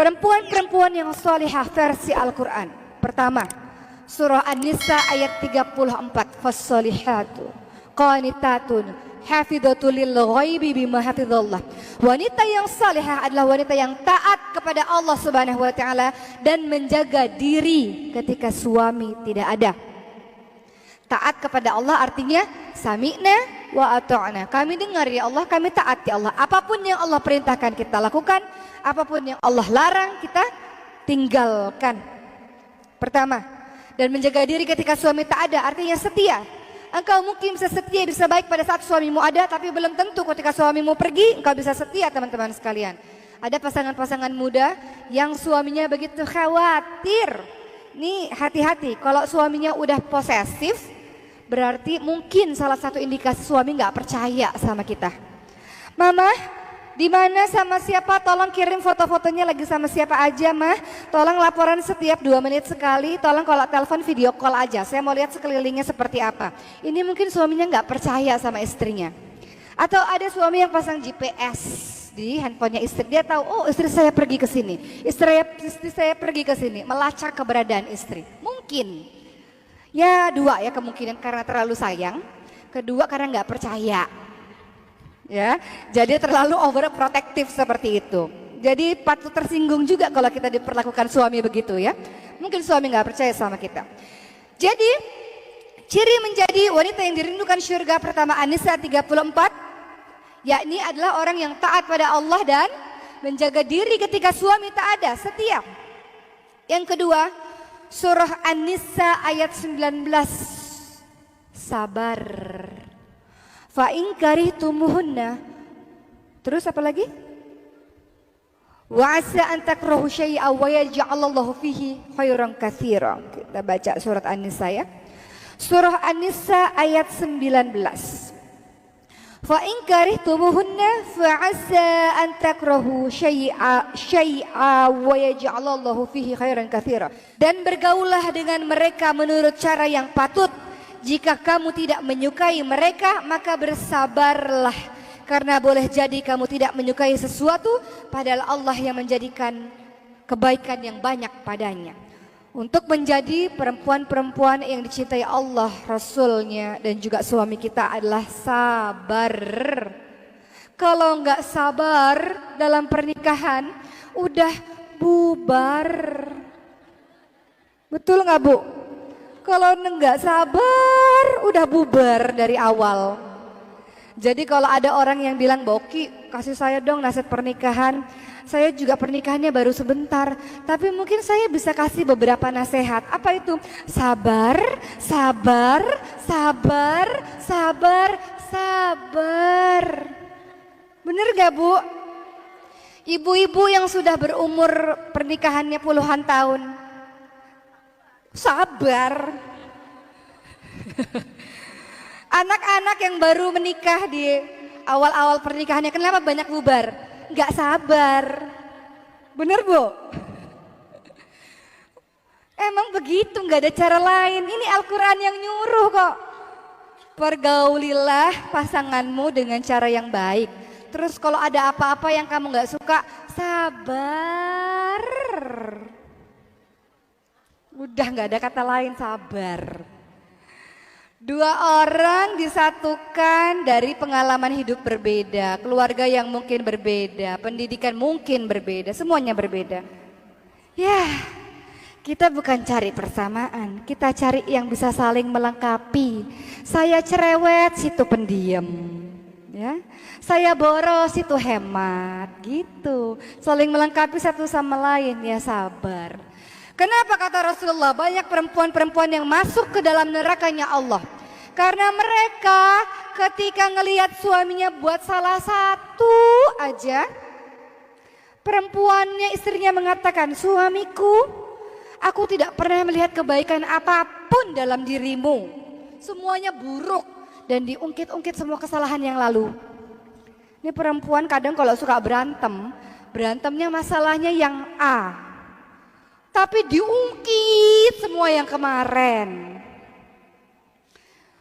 Perempuan-perempuan yang salihah versi Al-Quran. Pertama, surah An-Nisa ayat 34. Fassalihatu qanitatun hafidhatul lil ghaibi bima hafizallah. Wanita yang salihah adalah wanita yang taat kepada Allah Subhanahu wa taala dan menjaga diri ketika suami tidak ada. Taat kepada Allah artinya sami'na wa ata'na. Kami dengar ya Allah, kami taat ya Allah. Apapun yang Allah perintahkan kita lakukan, apapun yang Allah larang kita tinggalkan. Pertama, dan menjaga diri ketika suami tak ada artinya setia. Engkau mungkin bisa setia, bisa baik pada saat suamimu ada, tapi belum tentu ketika suamimu pergi engkau bisa setia, teman-teman sekalian. Ada pasangan-pasangan muda yang suaminya begitu khawatir. Nih hati-hati, kalau suaminya udah posesif, berarti mungkin salah satu indikasi suami nggak percaya sama kita. Mama, di mana sama siapa? Tolong kirim foto-fotonya lagi sama siapa aja, Mah. Tolong laporan setiap 2 menit sekali. Tolong kalau telepon video call aja. Saya mau lihat sekelilingnya seperti apa. Ini mungkin suaminya nggak percaya sama istrinya. Atau ada suami yang pasang GPS di handphonenya istri. Dia tahu, oh istri saya pergi ke sini. Istri saya pergi ke sini, melacak keberadaan istri. Mungkin. Ya 2 ya kemungkinan, karena terlalu sayang. Kedua karena nggak percaya. Ya, jadi terlalu overprotective seperti itu. Jadi patut tersinggung juga kalau kita diperlakukan suami begitu ya. Mungkin suami nggak percaya sama kita. Jadi ciri menjadi wanita yang dirindukan syurga pertama An-Nisa 34, yakni adalah orang yang taat pada Allah dan menjaga diri ketika suami tak ada, setia. Yang kedua, surah An-Nisa ayat 19, sabar. Fa in karihtumuhunna. Terus apa lagi? Wa asa an takrahu syai'an wa yaj'alallahu fihi khairan katsiran. Kita baca surat An-Nisa ya. Surah An-Nisa ayat 19. Fa in karihtumuhunna fa asa an takrahu syai'an wa yaj'alallahu fihi khairan katsiran. Dan bergaulah dengan mereka menurut cara yang patut. Jika kamu tidak menyukai mereka, maka bersabarlah. Karena boleh jadi kamu tidak menyukai sesuatu, padahal Allah yang menjadikan kebaikan yang banyak padanya. Untuk menjadi perempuan-perempuan yang dicintai Allah, Rasulnya, dan juga suami kita adalah sabar. Kalau nggak sabar dalam pernikahan, udah bubar. Betul nggak Bu? Kalau nggak sabar, udah bubar dari awal. Jadi kalau ada orang yang bilang, Boki kasih saya dong nasihat pernikahan. Saya juga pernikahannya baru sebentar, tapi mungkin saya bisa kasih beberapa nasihat. Apa itu? Sabar, sabar, sabar, sabar, sabar. Bener gak Bu? Ibu-ibu yang sudah berumur pernikahannya puluhan tahun, sabar. Anak-anak yang baru menikah di awal-awal pernikahannya, kenapa banyak bubar? Gak sabar. Bener Bu? Emang begitu, gak ada cara lain. Ini Al-Quran yang nyuruh kok. Pergaulilah pasanganmu dengan cara yang baik. Terus kalau ada apa-apa yang kamu gak suka, sabar. Udah gak ada kata lain, sabar. 2 orang disatukan dari pengalaman hidup berbeda, keluarga yang mungkin berbeda, pendidikan mungkin berbeda, semuanya berbeda. Ya, kita bukan cari persamaan, kita cari yang bisa saling melengkapi. Saya cerewet, situ pendiam. Ya, saya boros, situ hemat, gitu. Saling melengkapi satu sama lain, ya sabar. Kenapa kata Rasulullah banyak perempuan-perempuan yang masuk ke dalam nerakanya Allah? Karena mereka ketika ngelihat suaminya buat salah satu aja, perempuannya, istrinya mengatakan, suamiku, aku tidak pernah melihat kebaikan apapun dalam dirimu. Semuanya buruk dan diungkit-ungkit semua kesalahan yang lalu. Ini perempuan kadang kalau suka berantem, berantemnya masalahnya yang A, tapi diungkit semua yang kemarin.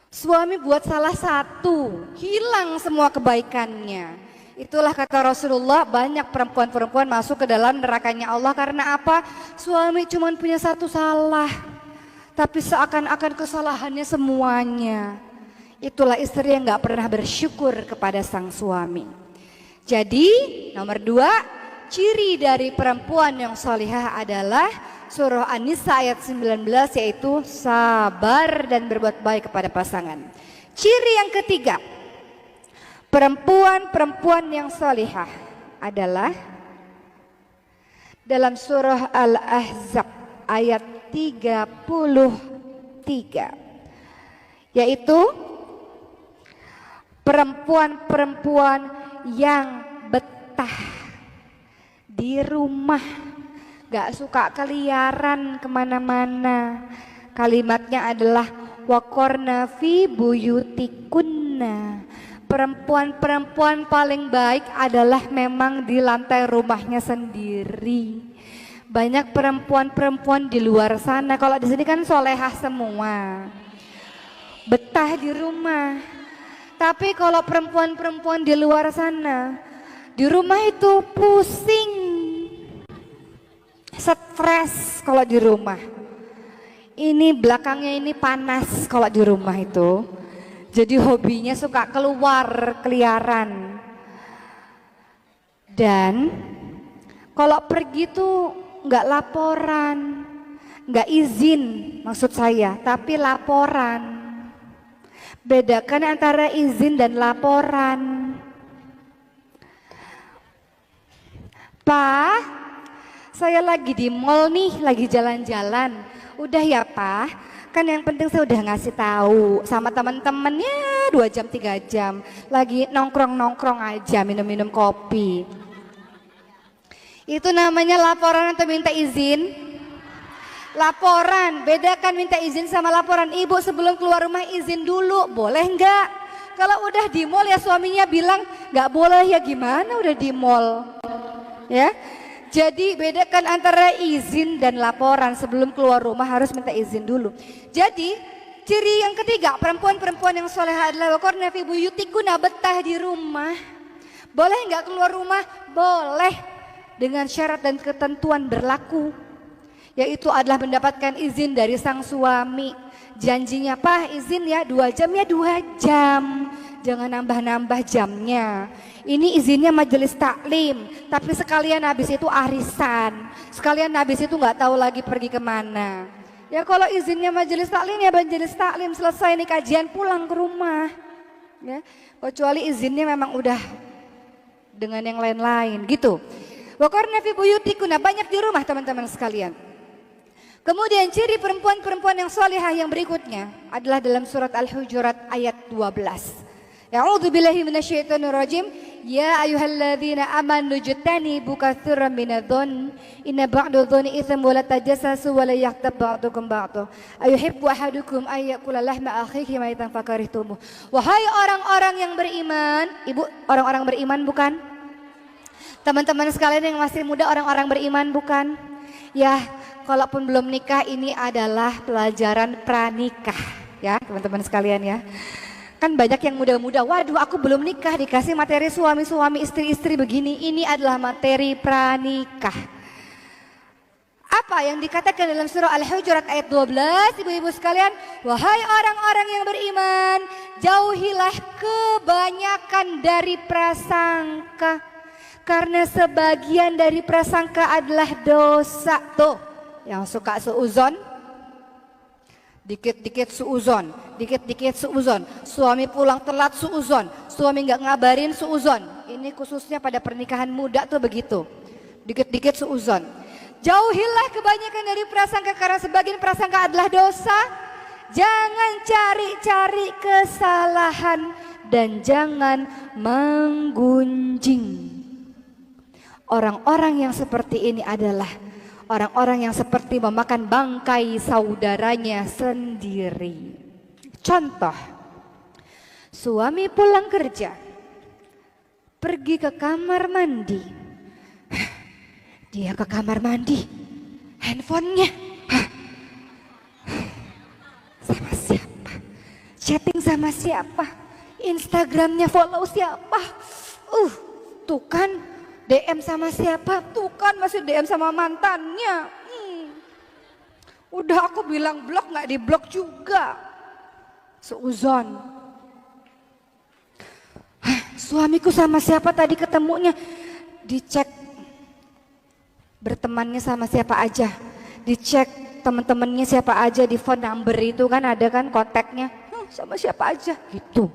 Suami buat salah satu, hilang semua kebaikannya. Itulah kata Rasulullah, banyak perempuan-perempuan masuk ke dalam nerakanya Allah karena apa? Suami cuma punya satu salah, tapi seakan-akan kesalahannya semuanya. Itulah istri yang gak pernah bersyukur kepada sang suami. Jadi nomor 2, ciri dari perempuan yang salihah adalah surah An-Nisa ayat 19, yaitu sabar dan berbuat baik kepada pasangan. Ciri yang ketiga, perempuan-perempuan yang salihah adalah dalam surah Al-Ahzab ayat 33, yaitu perempuan-perempuan yang betah di rumah, gak suka keliaran kemana-mana. Kalimatnya adalah waqorna fi buyutikunna. Perempuan-perempuan paling baik adalah memang di lantai rumahnya sendiri. Banyak perempuan-perempuan di luar sana, kalau di sini kan solehah semua, betah di rumah. Tapi kalau perempuan-perempuan di luar sana, di rumah itu pusing, stres kalau di rumah. Ini belakangnya ini panas kalau di rumah itu. Jadi hobinya suka keluar keliaran. Dan kalau pergi tuh nggak laporan, nggak izin maksud saya, tapi laporan. Bedakan antara izin dan laporan. Pak, saya lagi di mall nih, lagi jalan-jalan. Udah ya Pak. Kan yang penting saya udah ngasih tahu sama teman-temannya 2 jam 3 jam. Lagi nongkrong-nongkrong aja, minum-minum kopi. Itu namanya laporan atau minta izin? Laporan, bedakan minta izin sama laporan. Ibu sebelum keluar rumah izin dulu, boleh enggak? Kalau udah di mall ya suaminya bilang enggak boleh, ya gimana udah di mall? Ya. Jadi bedakan antara izin dan laporan. Sebelum keluar rumah harus minta izin dulu. Jadi ciri yang ketiga, perempuan-perempuan yang solehah adalah waqarna fi buyutikunna, betah di rumah. Boleh nggak keluar rumah? Boleh, dengan syarat dan ketentuan berlaku, yaitu adalah mendapatkan izin dari sang suami. Janjinya Pak izin ya 2 jam, ya 2 jam. Jangan nambah-nambah jamnya. Ini izinnya majelis taklim, tapi sekalian habis itu arisan, sekalian habis itu nggak tahu lagi pergi kemana. Ya kalau izinnya majelis taklim ya majelis taklim, selesai nih kajian pulang ke rumah. Ya, kecuali izinnya memang udah dengan yang lain-lain gitu. Waqarna fi buyutikunna, banyak di rumah teman-teman sekalian. Kemudian ciri perempuan-perempuan yang salihah yang berikutnya adalah dalam surat Al-Hujurat ayat 12. A'udzu billahi minasyaitonir rajim. Ya ayyuhalladzina amanu jtanibu katsiran minadh-dhonn inna ba'dadh-dhonni itsmun wa la tajassasu wa la yaghtab ba'dukum ba'dha ayuhibbu ahadukum ay ya'kula lahma akhihi maitan fakarihtumuh. Wahai orang-orang yang beriman, Ibu orang-orang beriman bukan? Teman-teman sekalian yang masih muda orang-orang beriman bukan? Ya, kalaupun belum nikah ini adalah pelajaran pranikah ya teman-teman sekalian ya. Kan banyak yang muda-muda, waduh aku belum nikah dikasih materi suami-suami istri-istri begini. Ini adalah materi pranikah. Apa yang dikatakan dalam surah Al-Hujurat ayat 12, ibu-ibu sekalian, wahai orang-orang yang beriman, jauhilah kebanyakan dari prasangka, karena sebagian dari prasangka adalah dosa. Tuh, yang suka suuzon, dikit-dikit suuzon, dikit-dikit suuzon. Suami pulang telat suuzon, suami nggak ngabarin suuzon. Ini khususnya pada pernikahan muda tuh begitu, dikit-dikit suuzon. Jauhilah kebanyakan dari prasangka, karena sebagian prasangka adalah dosa. Jangan cari-cari kesalahan dan jangan menggunjing. Orang-orang yang seperti ini adalah orang-orang yang seperti memakan bangkai saudaranya sendiri. Contoh, suami pulang kerja, pergi ke kamar mandi. Dia ke kamar mandi, handphonenya sama siapa? Chatting sama siapa? Instagramnya follow siapa? Tuh kan DM sama siapa? Tuh kan masih DM sama mantannya. Udah aku bilang blok gak di blok juga. Seuzon. Suamiku sama siapa tadi ketemunya? Dicek bertemannya sama siapa aja. Dicek teman-temannya siapa aja di phone number itu kan ada kan kontaknya. Sama siapa aja gitu.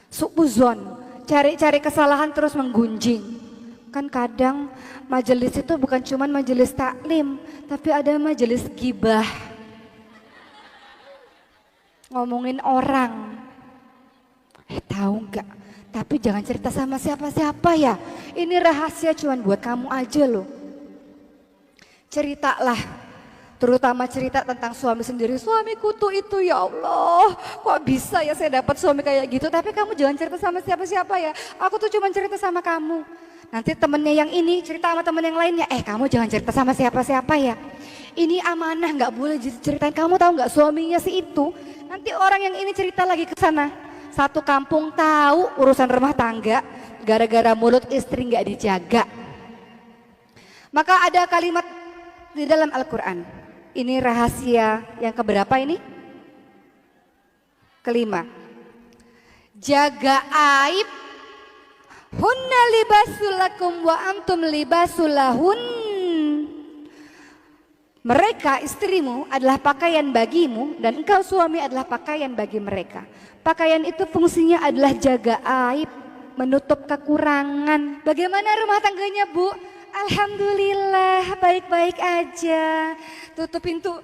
Suuzon. Cari-cari kesalahan terus menggunjing. Kan kadang majelis itu bukan cuma majelis taklim, tapi ada majelis gibah. Ngomongin orang. Tahu nggak? Tapi jangan cerita sama siapa-siapa ya. Ini rahasia cuman buat kamu aja loh. Ceritalah, terutama cerita tentang suami sendiri. Suamiku tuh itu, ya Allah, kok bisa ya saya dapat suami kayak gitu. Tapi kamu jangan cerita sama siapa-siapa ya. Aku tuh cuma cerita sama kamu. Nanti temennya yang ini cerita sama temen yang lainnya. Kamu jangan cerita sama siapa-siapa ya. Ini amanah, nggak boleh ceritain. Kamu tahu nggak suaminya si itu? Nanti orang yang ini cerita lagi ke sana. Satu kampung tahu urusan rumah tangga gara-gara mulut istri nggak dijaga. Maka ada kalimat di dalam Al-Quran. Ini rahasia yang keberapa ini? Kelima. Jaga aib. Hunna libasulakum wa antum libasulahun. Mereka istrimu adalah pakaian bagimu dan engkau suami adalah pakaian bagi mereka. Pakaian itu fungsinya adalah jaga aib, menutup kekurangan. Bagaimana rumah tangganya, Bu? Alhamdulillah baik-baik aja. Tutup pintu.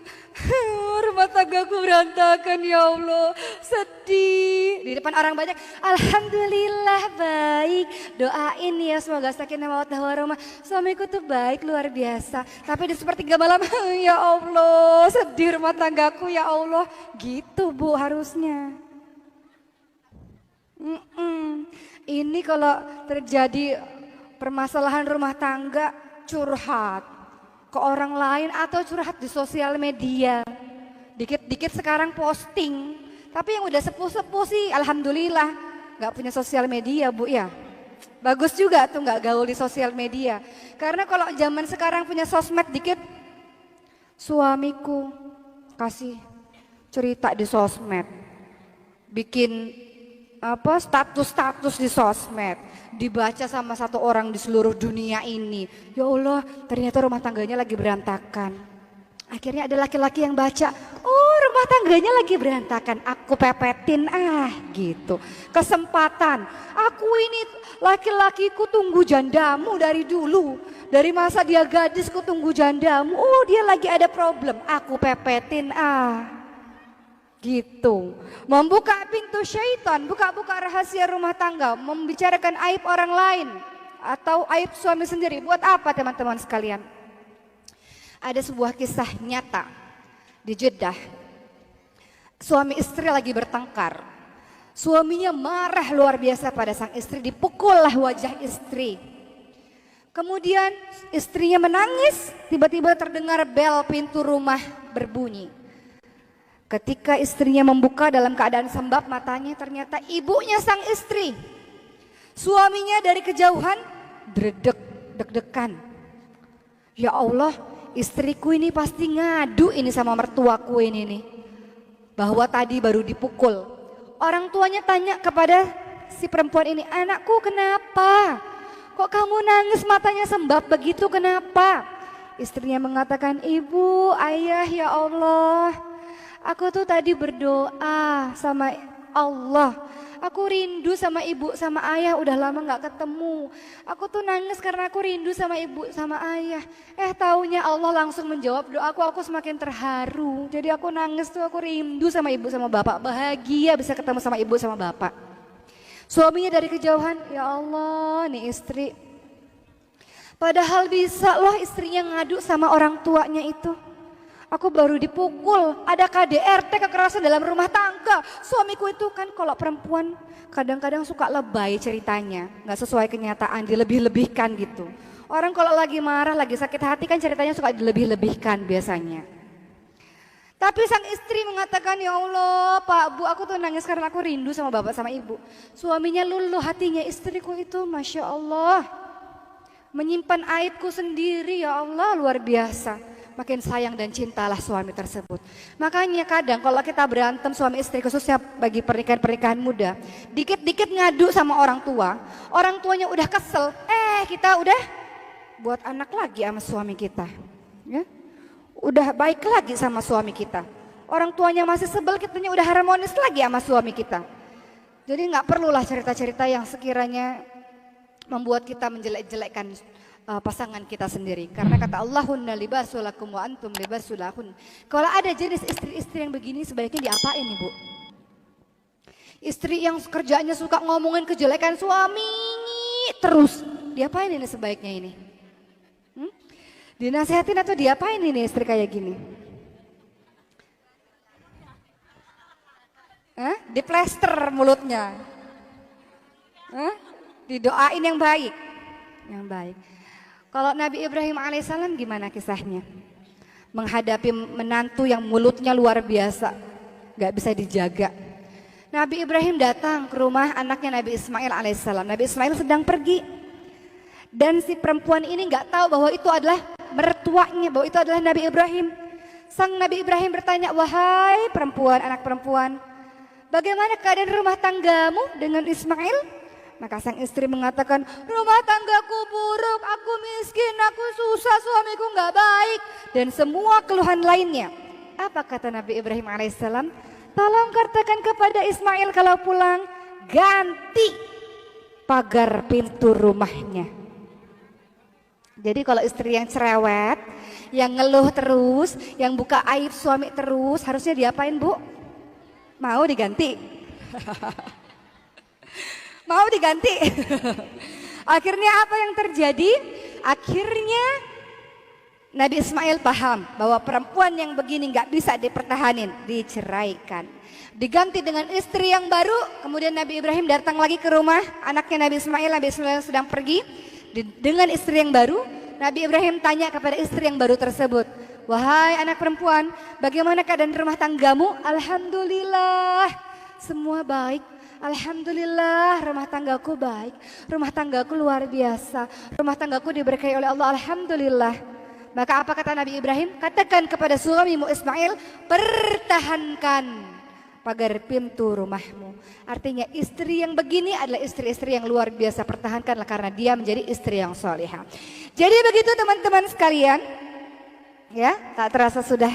Rumah tanggaku berantakan ya Allah. Sedih. Di depan orang banyak. Alhamdulillah baik. Doain ya semoga sakinah mawaddah warahmah. Suamiku tuh baik luar biasa. Tapi di sepertiga malam ya Allah sedih rumah tanggaku ya Allah. Gitu Bu harusnya. Ini kalau terjadi permasalahan rumah tangga curhat ke orang lain atau curhat di sosial media. Dikit-dikit sekarang posting. Tapi yang udah sepuh-sepuh sih alhamdulillah gak punya sosial media Bu ya. Bagus juga tuh gak gaul di sosial media. Karena kalau zaman sekarang punya sosmed dikit, suamiku kasih cerita di sosmed. Bikin status-status di sosmed dibaca sama satu orang di seluruh dunia ini. Ya Allah, ternyata rumah tangganya lagi berantakan. Akhirnya ada laki-laki yang baca, oh rumah tangganya lagi berantakan, aku pepetin gitu. Kesempatan, aku ini laki-lakiku tunggu jandamu dari dulu. Dari masa dia gadis ku tunggu jandamu, oh dia lagi ada problem, aku pepetin gitu. Membuka pintu syaitan, buka-buka rahasia rumah tangga, membicarakan aib orang lain atau aib suami sendiri. Buat apa teman-teman sekalian? Ada sebuah kisah nyata di Jeddah. Suami istri lagi bertengkar. Suaminya marah luar biasa pada sang istri, dipukullah wajah istri. Kemudian istrinya menangis, tiba-tiba terdengar bel pintu rumah berbunyi. Ketika istrinya membuka dalam keadaan sembab matanya, ternyata ibunya sang istri. Suaminya dari kejauhan deg-degan. Ya Allah, istriku ini pasti ngadu ini sama mertuaku ini nih. Bahwa tadi baru dipukul. Orang tuanya tanya kepada si perempuan ini, anakku kenapa? Kok kamu nangis matanya sembab begitu, kenapa? Istrinya mengatakan, ibu, ayah, ya Allah. Aku tuh tadi berdoa sama Allah. Aku rindu sama ibu sama ayah, udah lama gak ketemu. Aku tuh nangis karena aku rindu sama ibu sama ayah. Taunya Allah langsung menjawab doaku, aku semakin terharu. Jadi aku nangis tuh, aku rindu sama ibu sama bapak. Bahagia bisa ketemu sama ibu sama bapak. Suaminya dari kejauhan, ya Allah nih istri. Padahal bisa loh istrinya ngadu sama orang tuanya itu. Aku baru dipukul, ada KDRT kekerasan dalam rumah tangga. Suamiku itu kan kalau perempuan kadang-kadang suka lebay ceritanya. Gak sesuai kenyataan, dilebih-lebihkan gitu. Orang kalau lagi marah, lagi sakit hati kan ceritanya suka dilebih-lebihkan biasanya. Tapi sang istri mengatakan, ya Allah Pak Bu, aku tuh nangis karena aku rindu sama bapak sama ibu. Suaminya luluh hatinya, istriku itu Masya Allah menyimpan aibku sendiri, ya Allah luar biasa. Makin sayang dan cintalah suami tersebut. Makanya kadang kalau kita berantem suami istri, khususnya bagi pernikahan-pernikahan muda, dikit-dikit ngadu sama orang tuanya udah kesel, kita udah buat anak lagi sama suami kita, ya. Udah baik lagi sama suami kita. Orang tuanya masih sebel, kitanya udah harmonis lagi sama suami kita. Jadi nggak perlulah cerita-cerita yang sekiranya membuat kita menjelek-jelekkan pasangan kita sendiri. Karena kata Allahunna libasul lakum wa antum libasul lahun. Kalau ada jenis istri-istri yang begini sebaiknya diapain nih Bu? Istri yang kerjanya suka ngomongin kejelekan suami terus, diapain ini sebaiknya ini? Dinasehatin atau diapain ini istri kayak gini? Diplester mulutnya. Didoain yang baik. Yang baik. Kalau Nabi Ibrahim alaihissalam gimana kisahnya? Menghadapi menantu yang mulutnya luar biasa, gak bisa dijaga. Nabi Ibrahim datang ke rumah anaknya Nabi Ismail alaihissalam. Nabi Ismail sedang pergi. Dan si perempuan ini gak tahu bahwa itu adalah mertuanya, bahwa itu adalah Nabi Ibrahim. Sang Nabi Ibrahim bertanya, wahai perempuan, anak perempuan, bagaimana keadaan rumah tanggamu dengan Ismail? Maka sang istri mengatakan, rumah tanggaku buruk, aku miskin, aku susah, suamiku gak baik. Dan semua keluhan lainnya. Apa kata Nabi Ibrahim alaihissalam? Tolong katakan kepada Ismail kalau pulang, ganti pagar pintu rumahnya. Jadi kalau istri yang cerewet, yang ngeluh terus, yang buka aib suami terus, harusnya diapain Bu? Mau diganti? Mau diganti? Akhirnya apa yang terjadi? Akhirnya Nabi Ismail paham bahwa perempuan yang begini gak bisa dipertahanin, diceraikan. Diganti dengan istri yang baru. Kemudian Nabi Ibrahim datang lagi ke rumah anaknya Nabi Ismail. Nabi Ismail sedang pergi dengan istri yang baru. Nabi Ibrahim tanya kepada istri yang baru tersebut, wahai anak perempuan, bagaimana keadaan rumah tanggamu? Alhamdulillah, semua baik. Alhamdulillah, rumah tanggaku baik. Rumah tanggaku luar biasa. Rumah tanggaku diberkahi oleh Allah. Alhamdulillah. Maka apa kata Nabi Ibrahim? Katakan kepada suamimu Ismail, pertahankan pagar pintu rumahmu. Artinya istri yang begini adalah istri-istri yang luar biasa. Pertahankanlah karena dia menjadi istri yang salihah. Jadi begitu teman-teman sekalian, ya, tak terasa sudah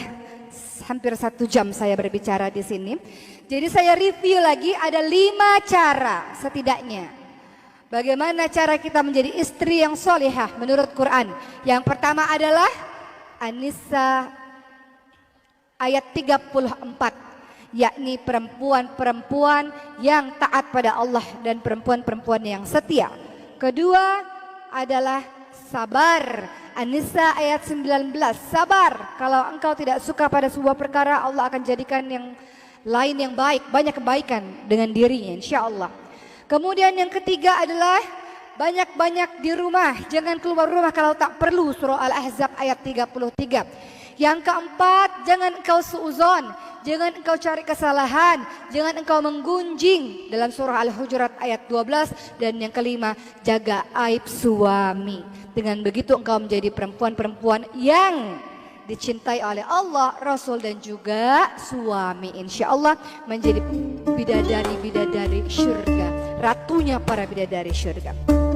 hampir 1 jam saya berbicara di sini. Jadi saya review lagi, ada 5 cara setidaknya bagaimana cara kita menjadi istri yang salihah menurut Quran. Yang pertama adalah An-Nisa ayat 34. Yakni perempuan-perempuan yang taat pada Allah dan perempuan-perempuan yang setia. Kedua adalah sabar. An-Nisa ayat 19. Sabar. Kalau engkau tidak suka pada sebuah perkara, Allah akan jadikan yang lain yang baik, banyak kebaikan dengan dirinya insya Allah. Kemudian yang ketiga adalah banyak-banyak di rumah, jangan keluar rumah kalau tak perlu. Surah Al-Ahzab ayat 33. Yang keempat, jangan engkau suuzon, jangan engkau cari kesalahan, jangan engkau menggunjing dalam surah Al-Hujurat ayat 12. Dan yang kelima, jaga aib suami. Dengan begitu engkau menjadi perempuan-perempuan yang dicintai oleh Allah, Rasul dan juga suami. Insya Allah menjadi bidadari-bidadari syurga, ratunya para bidadari syurga.